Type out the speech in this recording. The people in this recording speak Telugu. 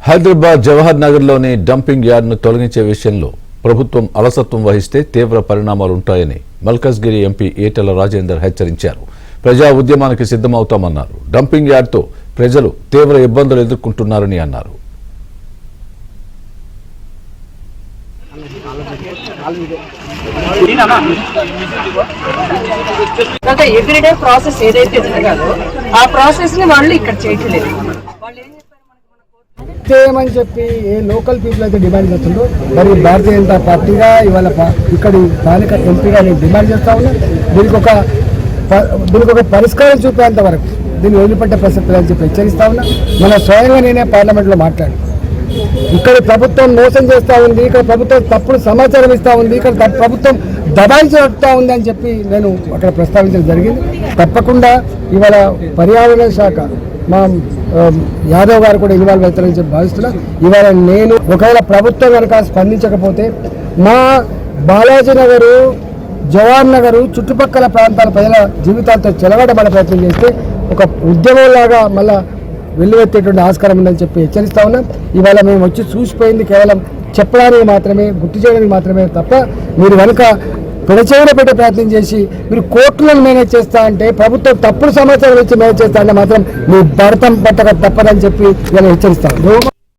హైదరాబాద్ జవహర్ నగర్లోని డంపింగ్ యార్డ్ను తొలగించే విషయంలో ప్రభుత్వం అలసత్వం వహిస్తే తీవ్ర పరిణామాలు ఉంటాయని మల్కజ్గిరి ఎంపీ ఈటెల రాజేందర్ హెచ్చరించారు. ప్రజా ఉద్యమానికి సిద్ధమవుతామన్నారు. డంపింగ్ యార్డ్తో ప్రజలు తీవ్ర ఇబ్బందులు ఎదుర్కొంటున్నారని అన్నారు. ఎవ్రీడే ప్రాసెస్ ఏదైతే జరగాలో ఆ ప్రాసెస్ ని వాళ్ళు ఇక్కడ చేయట్లేదు. చేయమని చెప్పి ఏ లోకల్ పీపుల్ అయితే డిమాండ్ చేస్తుందో మరి భారతీయ జనతా పార్టీగా ఇవాళ ఇక్కడి స్థానిక ఎంపీగా నేను డిమాండ్ చేస్తా ఉన్నా. దీనికి ఒక పరిష్కారం చూపేంత వరకు దీన్ని వదిలిపెట్టే ప్రసక్తి అని చెప్పి హెచ్చరిస్తా ఉన్నా. మన స్వయంగా నేనే పార్లమెంట్లో మాట్లాడి ఇక్కడ ప్రభుత్వం మోసం చేస్తూ ఉంది, ఇక్కడ ప్రభుత్వం తప్పుడు సమాచారం ఇస్తూ ఉంది, ఇక్కడ ప్రభుత్వం దబాయించుతా ఉంది అని చెప్పి నేను అక్కడ ప్రస్తావించడం జరిగింది. తప్పకుండా ఇవాళ పర్యావరణ శాఖ మా యాదవ్ గారు కూడా ఇన్వాల్వ్ అవుతారని చెప్పి భావిస్తున్నా. ఇవాళ నేను ఒకవేళ ప్రభుత్వం కనుక స్పందించకపోతే మా బాలాజీ నగరు, జవహర్ నగరు చుట్టుపక్కల ప్రాంతాల ప్రజల జీవితాలతో చెలగాటపడే ప్రయత్నం చేస్తే ఒక ఉద్యమంలాగా మళ్ళా వెల్లువెత్తేటువంటి ఆస్కారం ఉందని చెప్పి హెచ్చరిస్తా ఉన్నాం. ఇవాళ మేము వచ్చి చూసిపోయింది కేవలం చెప్పడానికి మాత్రమే, గుర్తు చేయడానికి మాత్రమే తప్ప మీరు కనుక పెడచెవిన పెట్టే ప్రయత్నం చేసి మీరు కోర్టులను మేనేజ్ చేస్తా అంటే, ప్రభుత్వం తప్పుడు సమాచారం ఇచ్చి మేనేజ్ చేస్తా అంటే మాత్రం మీ భరతం పట్టక తప్పదని చెప్పి ఇలా హెచ్చరిస్తాం.